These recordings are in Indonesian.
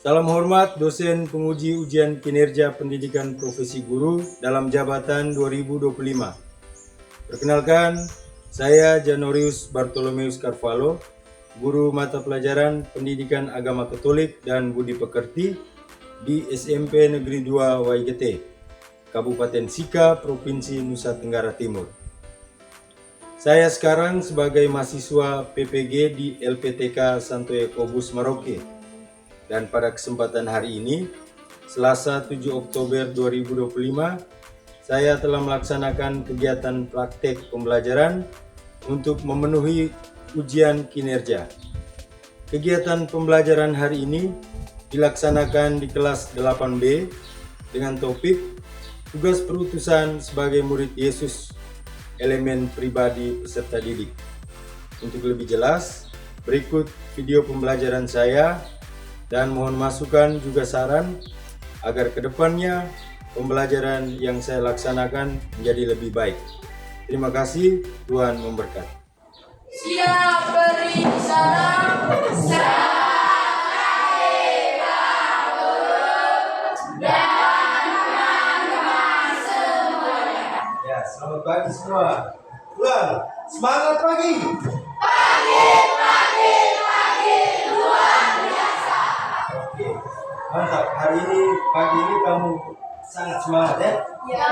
Salam hormat dosen penguji ujian kinerja pendidikan profesi guru dalam jabatan 2025. Perkenalkan, saya Janorius Bartolomeus Carvalho, guru mata pelajaran Pendidikan Agama Katolik dan Budi Pekerti di SMP Negeri 2 Waigete, Kabupaten Sika, Provinsi Nusa Tenggara Timur. Saya sekarang sebagai mahasiswa PPG di LPTK Santo Yakobus Maroke. Dan pada kesempatan hari ini, Selasa 7 Oktober 2025, saya telah melaksanakan kegiatan praktek pembelajaran untuk memenuhi ujian kinerja. Kegiatan pembelajaran hari ini dilaksanakan di kelas 8B dengan topik tugas perutusan sebagai murid Yesus, elemen pribadi peserta didik. Untuk lebih jelas, berikut video pembelajaran saya dan mohon masukan juga saran agar kedepannya pembelajaran yang saya laksanakan menjadi lebih baik. Terima kasih, Tuhan memberkati. Siap beri salam. Ya, selamat pagi semua. Ulang, semangat pagi. Oke, mantap. Pagi ini kamu sangat semangat ya? Ya.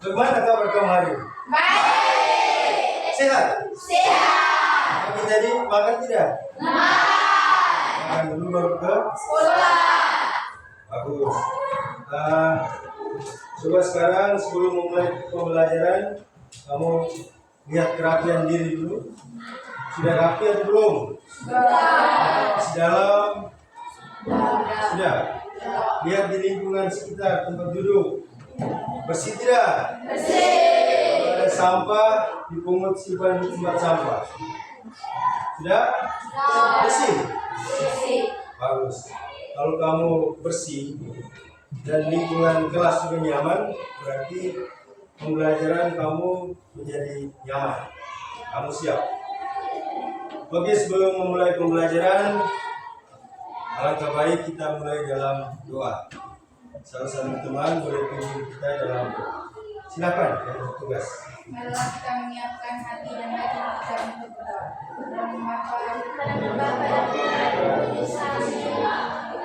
Bagaimana kabar kamu hari ini? Baik. Sehat? Sehat. Pagi tadi makan tidak? Makan dulu baru ke Sekolah. bagus. Coba sekarang sebelum memulai pembelajaran, kamu lihat kerapian diri dulu. Sudah rapi atau belum? Masih dalam? Sudah. Lihat di lingkungan sekitar tempat duduk. Bersih tidak? Bersih. Kalau ada sampah, dipungut simpan di tempat sampah. Sudah? Bersih? Bersih. Bagus. Kalau kamu bersih dan lingkungan kelas juga nyaman, berarti pembelajaran kamu menjadi nyaman. Kamu siap? Oke, sebelum memulai pembelajaran, alangkah baik kita mulai dalam doa. Salah satu teman boleh pimpin kita dalam doa. Silakan yang bertugas. Marilah kita menyiapkan hati dan batin kita untuk berdoa. Dan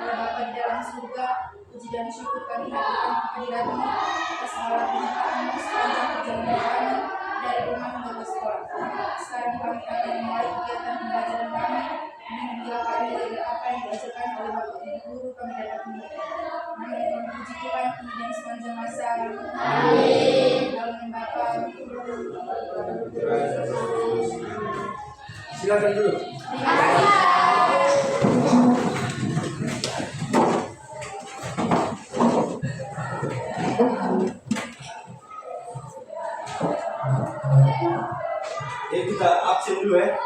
Bapa di dalam surga, puji dan syukur kami haturkan kehadirat-Mu atas segala penyertaan-Mu sepanjang perjalanan kami dari rumah hingga ke sekolah. Sekarang kami akan memulai kegiatan pembelajaran kami. Bimbinglah kami dari apa yang diajarkan oleh Bapak Ibu Guru kami dapat mengerti. Kami memuji Tuhan kini dan sepanjang masa. Amin. Dalam nama Bapa. Silakan dulu. Kita absen dulu ya.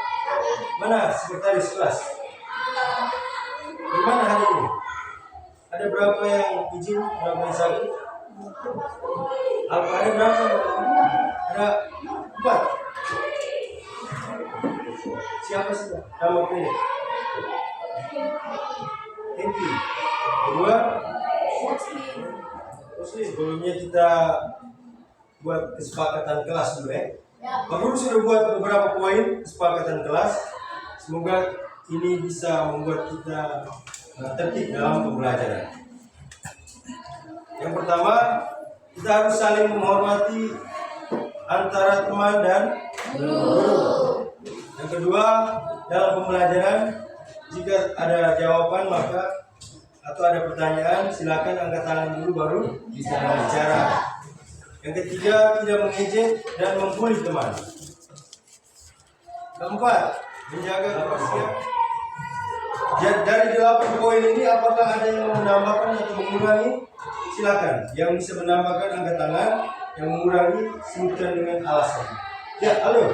Mana sekretaris kelas? Gimana hari ini? Ada berapa yang izin, berapa yang sakit? Ada berapa? Ada 4. Siapa sih? Nama pilih. Henti. Kedua, Muslim. Sebelumnya kita buat kesepakatan kelas dulu ya. Pak Guru sudah buat beberapa poin kesepakatan kelas. Semoga ini bisa membuat kita tertib dalam pembelajaran. Yang pertama, kita harus saling menghormati antara teman dan guru. Yang kedua, dalam pembelajaran, jika ada jawaban atau ada pertanyaan, silakan angkat tangan dulu baru bisa bicara. Yang ketiga, tidak mengejek dan membuli teman. Keempat, menjaga kebersihan. Dari 8 poin ini, apakah ada yang mau menambahkan atau mengurangi? Silakan. Yang bisa menambahkan angkat tangan, yang mengurangi sebutkan dengan alasan. Ya, halo.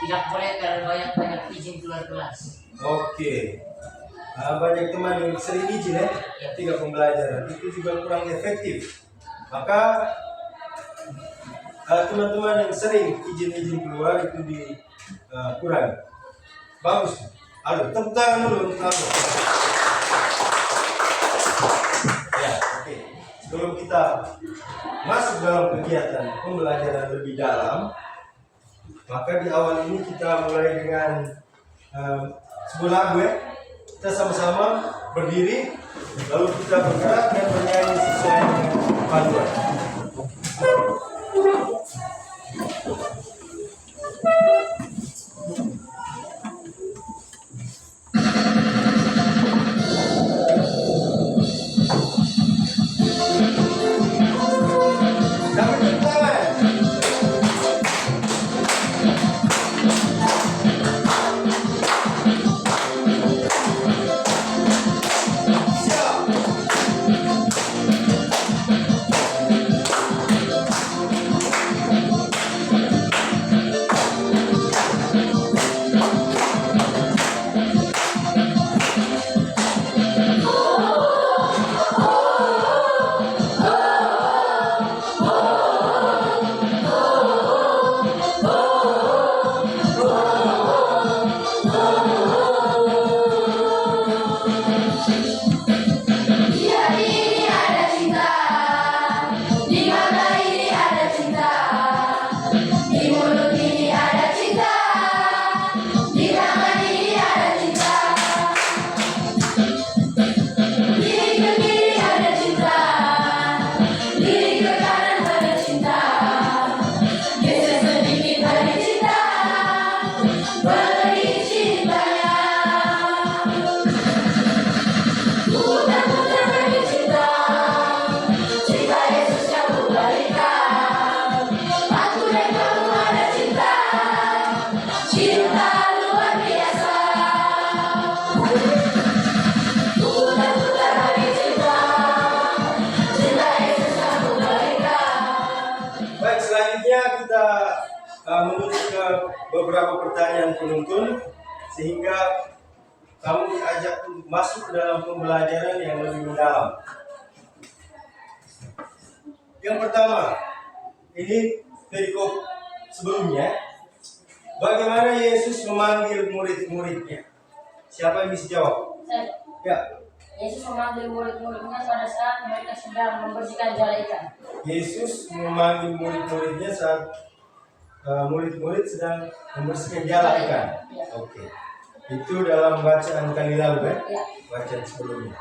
Tidak boleh terlalu banyak izin keluar kelas. Oke. Banyak teman yang sering izin ya, ketika pembelajaran itu juga kurang efektif. Maka teman-teman yang sering izin keluar itu dikurangi. Bagus. Aduh, tepuk tangan dulu untuk kamu. kita masuk dalam kegiatan pembelajaran lebih dalam, maka di awal ini kita mulai dengan sebuah lagu ya. Kita sama-sama berdiri, lalu kita bergerak dan bernyanyi sesuai dengan panduan. Menuju ke beberapa pertanyaan penuntun sehingga kamu diajak untuk masuk ke dalam pembelajaran yang lebih mendalam. Yang pertama, ini perikop sebelumnya. Bagaimana Yesus memanggil murid-muridnya? Siapa yang bisa jawab? Ya. Yesus memanggil murid-muridnya pada saat mereka sedang membersihkan jala ikan. Yesus memanggil murid-muridnya saat murid-murid sedang membersihkan jala ikan. Ya. Oke. Itu dalam bacaan kali lalu ya? Ya. Bacaan sebelumnya.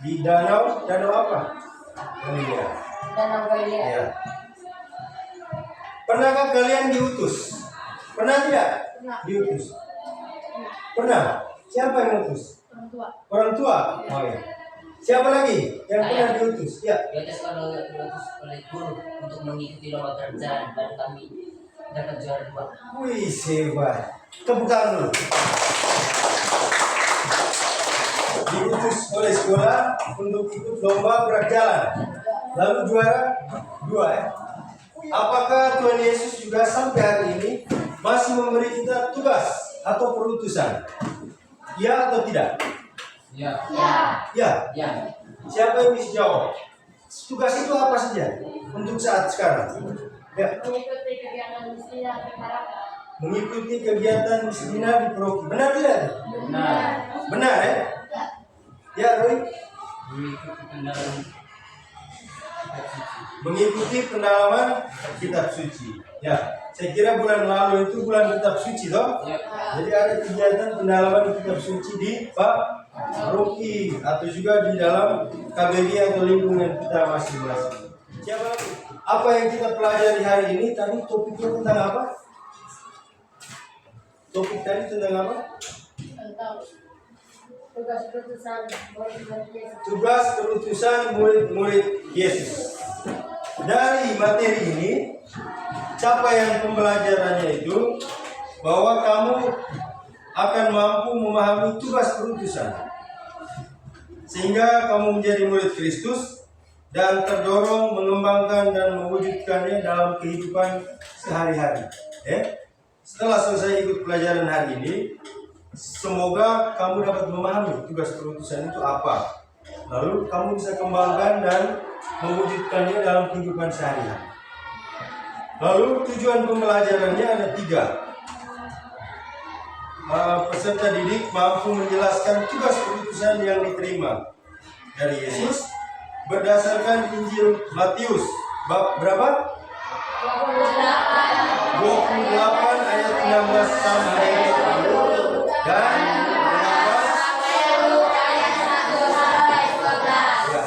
Di danau apa? Galilea. Danau Galilea. Ya. Pernahkah kalian diutus? Pernah tidak? Pernah. Diutus. Pernah. Siapa yang utus? Orang tua. Orang tua. Oh ya. Siapa lagi yang pernah diutus? Ya. Diutus oleh guru untuk mengikuti lomba kerjaan dan kami dapat juara 2. Wih, hebat. Tepuk tangan dulu. Diutus oleh sekolah untuk ikut lomba gerak jalan. Lalu juara 2 ya. Apakah Tuhan Yesus juga sampai hari ini masih memberi kita tugas atau perutusan? Ya atau tidak? Ya. Ya. Ya. Siapa yang bisa jawab? Tugas itu apa saja untuk saat sekarang? Ya. Mengikuti kegiatan misinya masyarakat. Mengikuti kegiatan misdina di paroki. Benar tidak? Benar. Benar ya? Ya, Roy. Mengikuti pendalaman Mengikuti pendalaman kitab suci. Ya, saya kira bulan lalu itu bulan kitab suci toh. Ya. Jadi ada kegiatan pendalaman kitab suci di paroki atau juga di dalam KBG atau lingkungan kita masing-masing. Siapa lagi? Apa yang kita pelajari hari ini? Tadi topiknya tentang apa? Topik tadi tentang apa? Tentang tugas keputusan murid-murid Yesus. Tugas keputusan murid-murid Yesus. Dari materi ini, capaian pembelajarannya itu bahwa kamu akan mampu memahami tugas perutusan sehingga kamu menjadi murid Kristus dan terdorong mengembangkan dan mewujudkannya dalam kehidupan sehari-hari. Setelah selesai ikut pelajaran hari ini, semoga kamu dapat memahami tugas perutusan itu apa. Lalu kamu bisa kembangkan dan mewujudkannya dalam kehidupan sehari-hari. Lalu tujuan pembelajarannya ada 3. Peserta didik mampu menjelaskan tugas perutusan yang diterima dari Yesus berdasarkan Injil Matius bab berapa? 28 ayat 16 sampai 20 dan ya.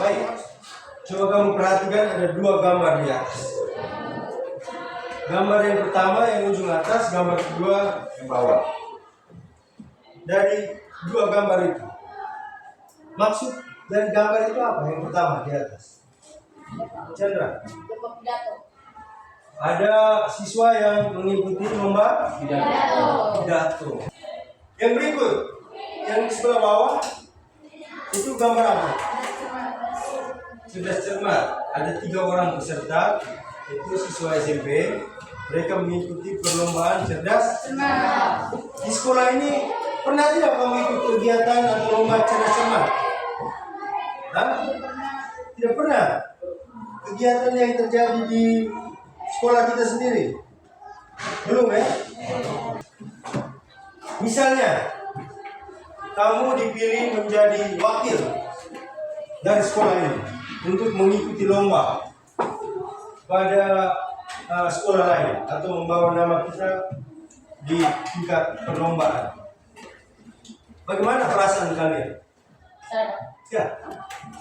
Baik. Coba kamu perhatikan ada dua gambar di atas. Gambar yang pertama yang ujung atas, gambar kedua yang bawah. Dari dua gambar itu, maksud dari gambar itu apa? Yang pertama di atas, Chandra. Ada siswa yang mengikuti lomba pidato. Yang berikut, yang di sebelah bawah, itu gambar apa? Cerdas cermat. Ada 3 orang peserta, itu siswa SMP. Mereka mengikuti perlombaan cerdas cermat. Di sekolah ini pernah tidak kamu ikut kegiatan atau lomba cerdas cermat? Hah? Tidak pernah. Kegiatan yang terjadi di sekolah kita sendiri? Belum ya? Misalnya, kamu dipilih menjadi wakil dari sekolah ini untuk mengikuti lomba pada sekolah lain atau membawa nama kita di tingkat perlombaan. Bagaimana perasaan kalian? Ya,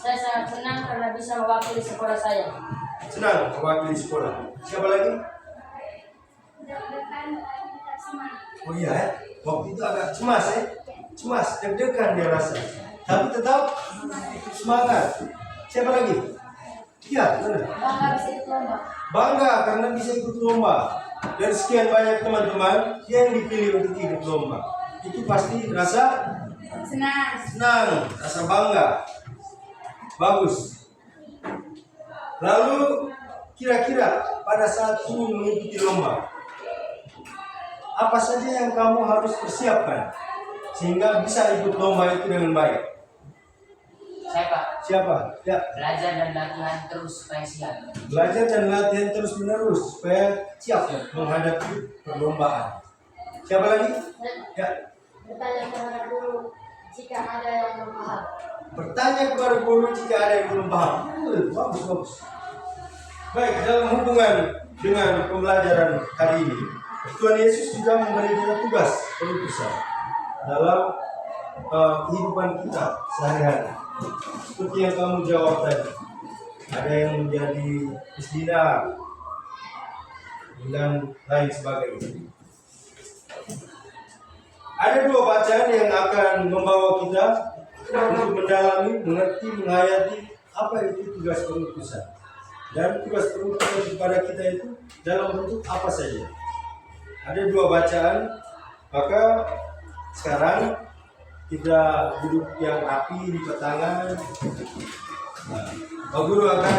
Saya sangat senang karena bisa mewakili sekolah saya. senang mewakili sekolah. Siapa lagi? Oh iya ya, waktu itu agak cemas ya. Cemas, deg-degan dia rasa. Tapi tetap semangat. Siapa lagi? Iya, benar. Bangga bisa ikut lomba. Bangga karena bisa ikut lomba. Dan sekian banyak teman-teman yang dipilih untuk ikut lomba. Itu pasti rasa senang, rasa bangga. Bagus. Lalu kira-kira pada saat ingin mengikuti lomba, apa saja yang kamu harus persiapkan sehingga bisa ikut lomba itu dengan baik? Saya Pak, Siapa? Ya, belajar dan latihan terus supaya siap. belajar dan latihan terus menerus supaya siap menghadapi perlombaan. Siapa lagi? Ya, Bertanya kepada guru jika ada yang belum paham. bertanya kepada guru jika ada yang belum paham. Bagus, bagus. Baik, dalam hubungan dengan pembelajaran hari ini, Tuhan Yesus juga memberi kita tugas perutusan dalam kehidupan kita sehari-hari. Seperti yang kamu jawab tadi, ada yang menjadi isdina dan lain sebagainya. Ada 2 bacaan yang akan membawa kita untuk mendalami, mengerti, menghayati apa itu tugas perutusan. Dan tugas perutusan kepada kita itu dalam bentuk apa saja. Ada 2 bacaan, maka sekarang kita duduk yang rapi di petangan. Pak Guru akan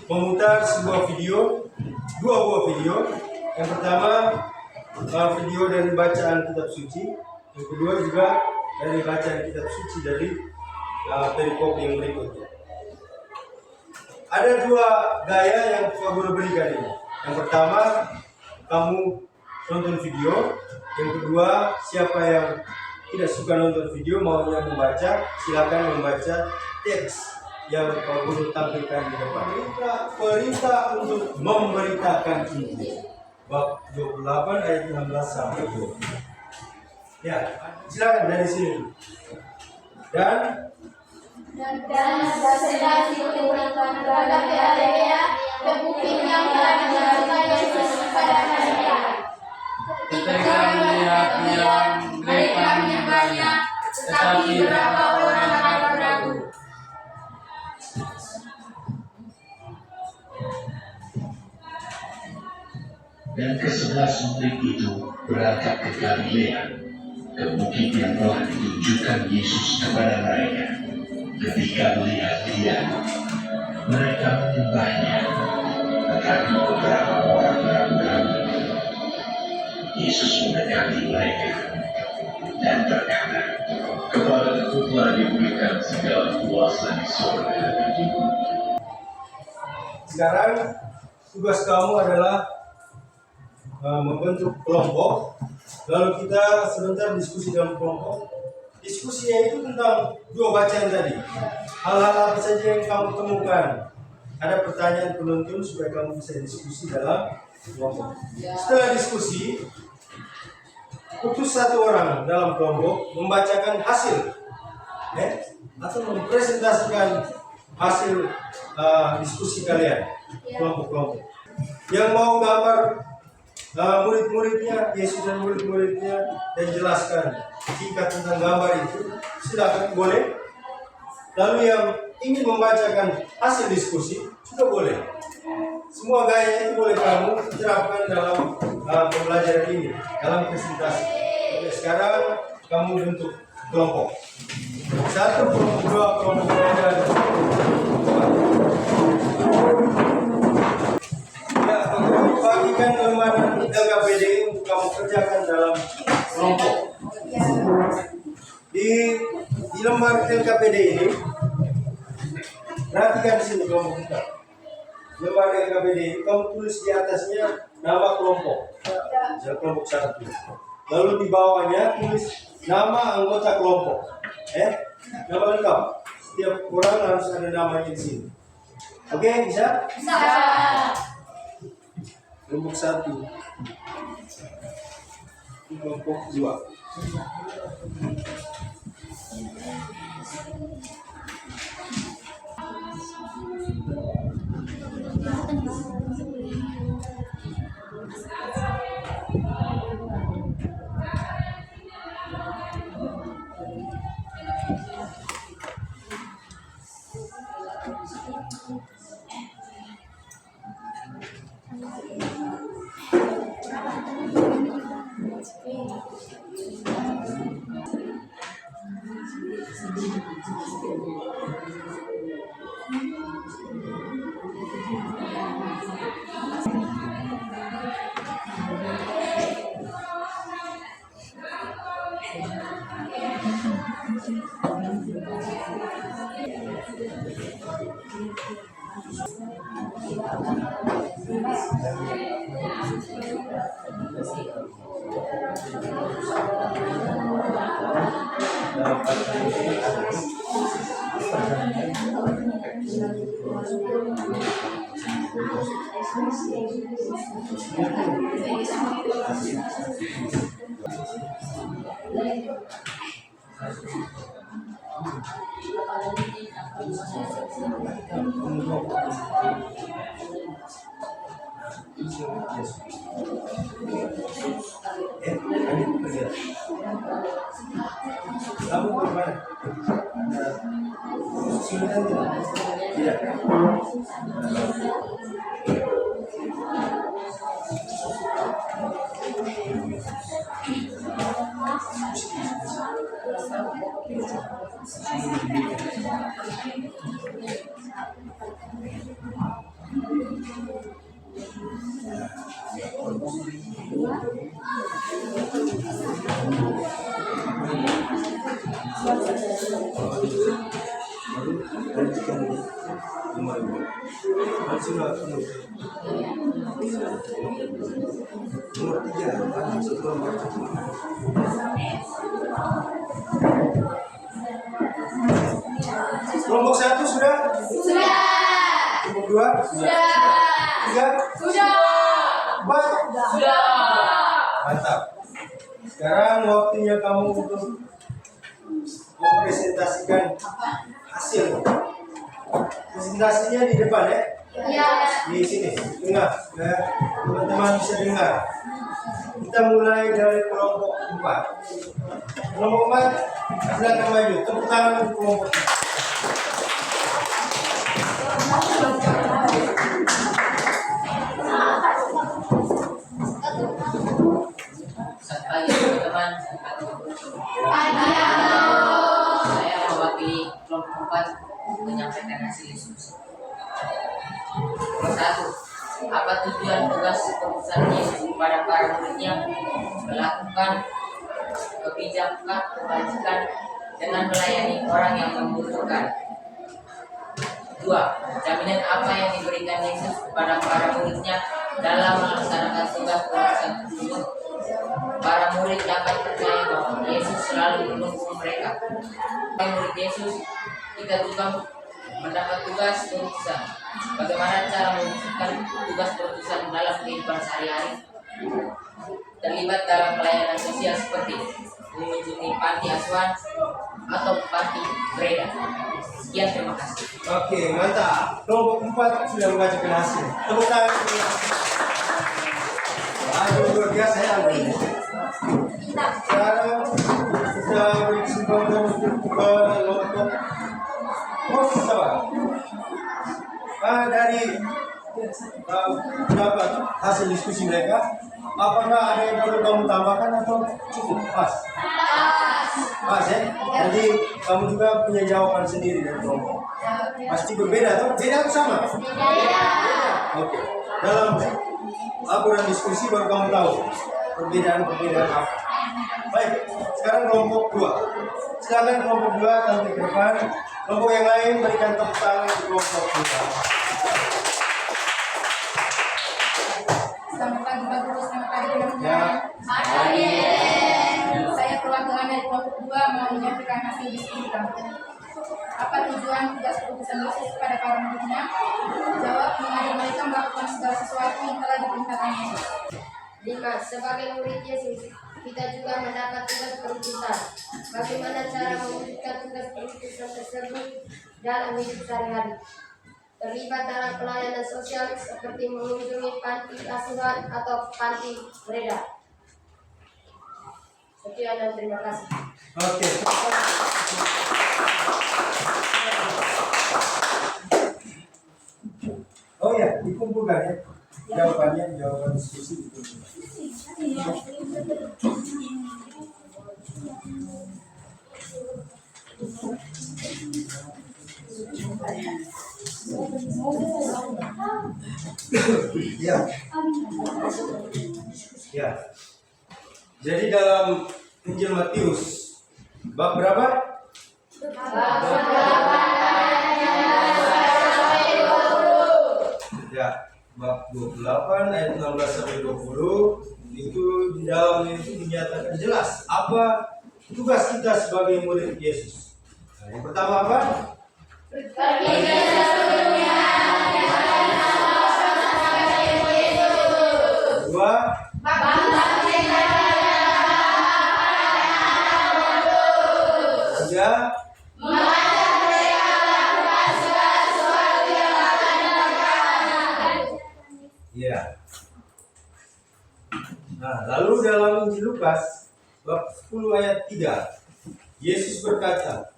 memutar sebuah video, 2 buah video. Yang pertama video dari bacaan kitab suci, yang kedua juga dari bacaan kitab suci dari perikop yang berikutnya. Ada 2 gaya yang Pak Guru berikan ini. Yang pertama, kamu nonton video. Yang kedua, siapa yang tidak suka nonton video, maunya membaca, silakan membaca teks yang Pak Guru tampilkan di depan. Perintah untuk memberitakan Injil. Bab 28 ayat 16 sampai 20. Ya, silakan dari sini. Dan bersedasi mengumpulkan kepada Galilea dan bukti yang telah dilakukan Yesus kepada mereka. Ketika melihat mereka yang banyak, tetapi beberapa orang ragu-ragu. Dan ke-11 murid itu berangkat ke Galilea, ke bukit yang telah ditunjukkan Yesus kepada mereka. Ketika melihat Dia, mereka menyembahnya, tetapi beberapa orang ragu-ragu. Yesus mendekati mereka dan berkata, Kepadaku telah diberikan segala kuasa di surga dan di bumi. sekarang tugas kamu adalah membentuk kelompok. Lalu kita sebentar diskusi dalam kelompok. diskusinya itu tentang dua bacaan tadi. Hal-hal apa saja yang kamu temukan? Ada pertanyaan penonton supaya kamu bisa diskusi dalam kelompok. Setelah diskusi, putus satu orang dalam kelompok membacakan hasil, atau mempresentasikan hasil diskusi kalian kelompok-kelompok. Yang mau gambar murid-muridnya, Yesus dan murid-muridnya, dan jelaskan singkat tentang gambar itu, silakan, boleh. Lalu yang ingin membacakan hasil diskusi juga boleh. Semua gaya itu boleh kamu terapkan dalam pembelajaran ini, dalam presentasi. Oke, sekarang kamu bentuk kelompok. 1, kelompok 2, kelompok 3, dan ya, bagikan lembaran LKPD untuk kamu kerjakan dalam kelompok. Di lembar LKPD ini, perhatikan di sini kelompok kita. Lembar LKPD ini kamu tulis di atasnya nama kelompok, kelompok 1. Lalu di bawahnya tulis nama anggota kelompok, nama lengkap. Setiap orang harus ada namanya di sini. Oke, bisa? Bisa. Kelompok 1, kelompok 2. Kamu bagaimana? Kesulitan tidak? Tidak. Kelompok 1 sudah? Sudah. Kelompok 2? Sudah. 3? Sudah. 4? Sudah. Mantap. Sekarang waktunya kamu untuk mempresentasikan hasil. Presentasinya di depan ya? Ya. Di sini, dengar. Teman-teman bisa dengar. Kita mulai dari kelompok 4. Kelompok 4, silakan maju. Tepuk tangan untuk kelompok 4. Selamat pagi teman-teman. Saya mewakili kelompok 4 menyampaikan hasil diskusi. 1. Apa tujuan tugas perusahaan Yesus kepada para muridnya melakukan kebajikan dengan melayani orang yang membutuhkan? 2. Jaminan apa yang diberikan Yesus kepada para muridnya dalam melaksanakan tugas perusahaan tersebut? para murid dapat percaya bahwa Yesus selalu mendukung mereka. Sebagai murid Yesus, kita juga mendapat tugas perutusan. Bagaimana cara mewujudkan tugas perutusan dalam kehidupan sehari-hari? Terlibat dalam pelayanan sosial seperti mengunjungi panti asuhan atau panti Breda. Sekian, terima kasih. Oke, mantap. Kelompok 4 sudah mengajukan hasil. Tepuk tangan. Aduh, luar biasa ya. Sekarang kita beri kesempatan untuk kelompok apa? Dari dapat hasil diskusi mereka, apakah ada yang perlu kamu tambahkan atau cukup? Pas? Pas ya? Jadi kamu juga punya jawaban sendiri dari kelompok. Pasti berbeda atau beda atau sama? Oke. Dalam aturan diskusi baru kamu tahu perbedaan apa. Baik, sekarang kelompok 2. Silakan kelompok 2 tampil ke depan. Kelompok yang lain berikan tepuk tangan di kelompok 2. Selamat pagi Pak Guru, selamat pagi teman-teman. Ya. Saya perwakilan dari kelompok 2 mau menyampaikan hasil diskusi kami. Apa tujuan tugas perutusan Yesus kepada para muridnya? Jawab, mengajak mereka melakukan segala sesuatu yang telah diperintahkan Yesus. 5. Sebagai murid Yesus, kita juga mendapat tugas perutusan. Bagaimana cara mewujudkan tugas perutusan tersebut dalam hidup sehari-hari? Terlibat dalam pelayanan sosial seperti mengunjungi panti asuhan atau panti Breda. Sekian dan terima kasih. Oke. Oh ya, dikumpulkan ya. Jawaban diskusi dikumpulkan. Ya. Ya. Jadi dalam Injil Matius bab berapa? Ya, bab 28 ayat 16 sampai 20 itu di dalamnya itu dinyatakan jelas apa tugas kita sebagai murid Yesus. Nah, yang pertama apa? Kedua, ketiga, ya. Nah, lalu dalam Injil Lukas bab 10 ayat 3, Yesus berkata,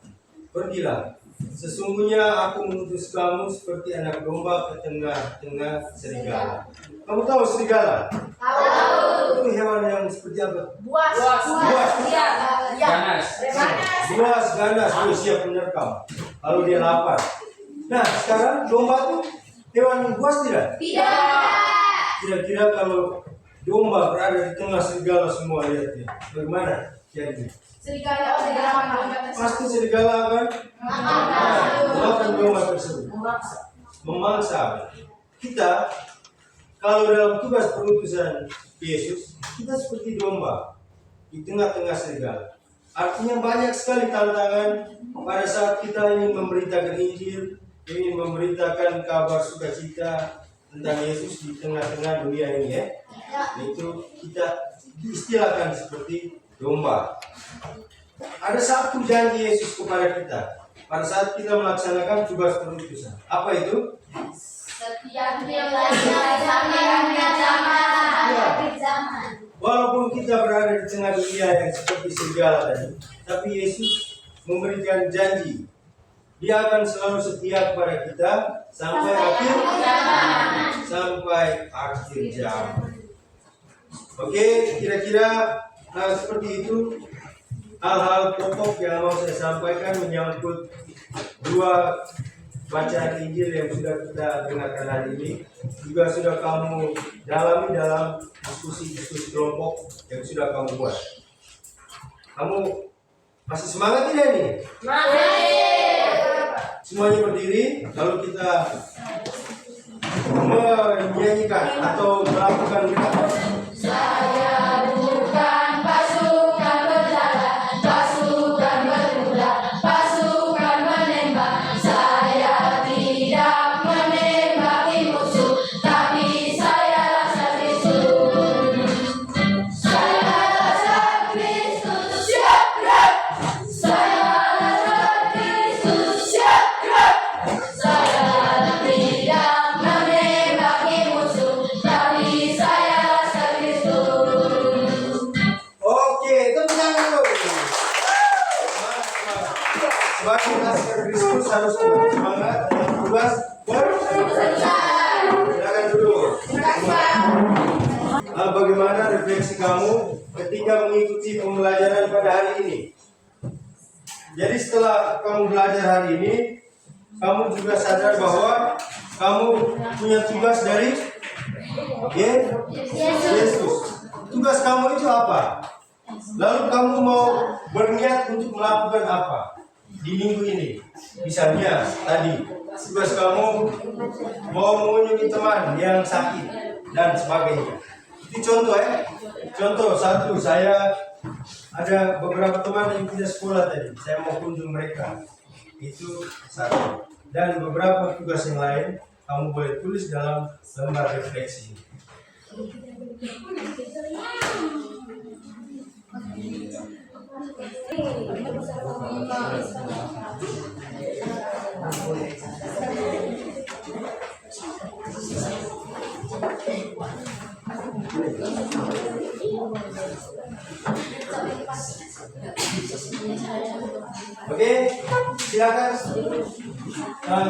"Pergilah, sesungguhnya aku mengutus kamu seperti anak domba ke tengah-tengah serigala." Kamu tahu serigala? Tahu. Itu hewan yang seperti apa? Buas. Buas ganas, dia siap menerkam. Lalu dia lapar. Nah, sekarang domba itu hewan yang buas tidak? Kira-kira kalau domba berada di tengah serigala semua, lihatnya bagaimana jadi? Serigala Pasti serigala akan memakan domba tersebut, memangsa. Kita kalau dalam tugas perutusan Yesus, kita seperti domba di tengah-tengah serigala. Artinya banyak sekali tantangan pada saat kita ingin memberitakan Injil, ingin memberitakan kabar sukacita tentang Yesus di tengah-tengah dunia ini ya. Itu kita diistilahkan seperti domba. Ada satu janji Yesus kepada kita pada saat kita melaksanakan tugas perutusan. Apa itu? Setiap sampai akhir zaman. Walaupun kita berada di tengah dunia yang seperti serigala tadi, tapi Yesus memberikan janji. Dia akan selalu setia kepada kita sampai akhir zaman. Oke, kira-kira seperti itu hal-hal pokok yang mau saya sampaikan menyangkut dua bacaan Injil yang sudah kita dengarkan hari ini, juga sudah kamu dalami dalam diskusi-diskusi kelompok yang sudah kamu buat. Kamu masih semangat tidak nih? Semuanya berdiri, lalu kita menyanyikan atau melakukan Saya bukan Kristus harus semangat dalam tugas silakan dulu. Bagaimana refleksi kamu ketika mengikuti pembelajaran pada hari ini? Jadi setelah kamu belajar hari ini, kamu juga sadar bahwa kamu punya tugas dari Yesus. Tugas kamu itu apa? Lalu kamu mau berniat untuk melakukan apa di minggu ini? Misalnya tadi tugas kamu mau mengunjungi teman yang sakit dan sebagainya. Itu contoh ya. Contoh satu, saya ada beberapa teman yang tidak sekolah tadi. Saya mau kunjung mereka. Itu satu. Dan beberapa tugas yang lain kamu boleh tulis dalam lembar refleksi. Oke, silakan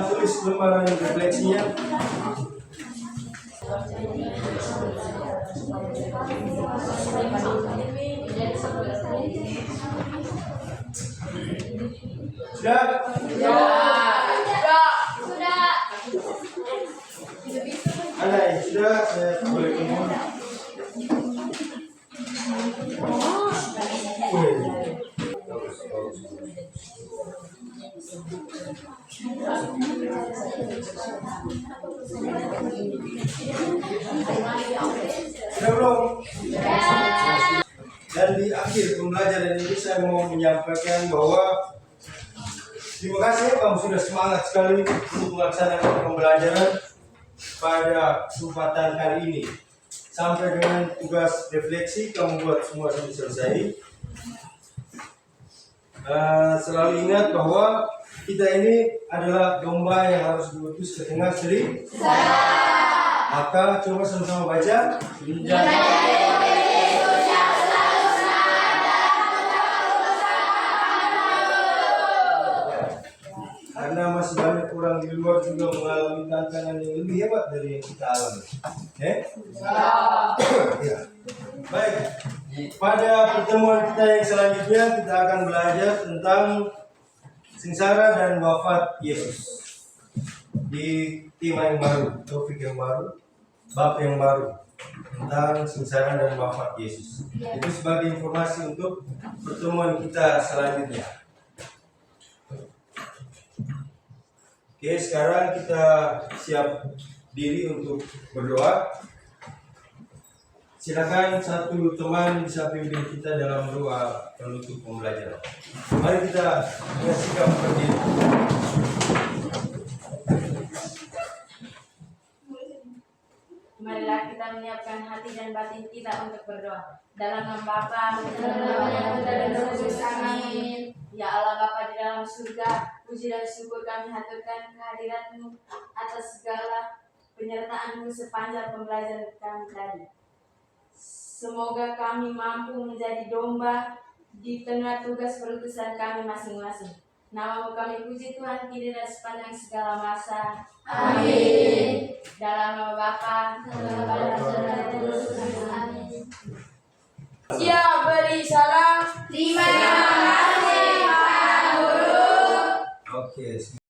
tulis lembaran refleksinya. Sudah? Ada yang sudah, saya boleh ngomong. Sudah belum? Dan di akhir pembelajaran ini saya mau menyampaikan bahwa terima kasih kamu sudah semangat sekali untuk melaksanakan pembelajaran pada kesempatan kali ini. Sampai dengan tugas refleksi kamu buat semua sampai selesai. Selalu ingat bahwa kita ini adalah domba yang harus diutus ke tengah serigala. Maka coba sama-sama baca. Karena masih banyak orang di luar juga mengalami tantangan yang lebih hebat dari yang kita alami. Ya. Baik. Pada pertemuan kita yang selanjutnya kita akan belajar tentang sengsara dan wafat Yesus. Di tema yang baru, topik yang baru, bab yang baru tentang sengsara dan wafat Yesus. Itu sebagai informasi untuk pertemuan kita selanjutnya. Oke, sekarang kita siap diri untuk berdoa. Silakan satu teman bisa pimpin kita dalam doa penutup pembelajaran. Mari kita bersikap berdiri. Marilah kita menyiapkan hati dan batin kita untuk berdoa. Dalam nama Bapa dan Roh Kudus. Amin. Ya Allah Bapa di dalam surga, puji dan syukur kami haturkan kehadirat-Mu atas segala penyertaan-Mu sepanjang pembelajaran kami tadi. Semoga kami mampu menjadi domba di tengah tugas perutusan kami masing-masing. Nama-Mu kami puji Tuhan kini dan sepanjang segala masa. Amin. Dalam nama Bapa dan Roh Kudus. Amin. Siap.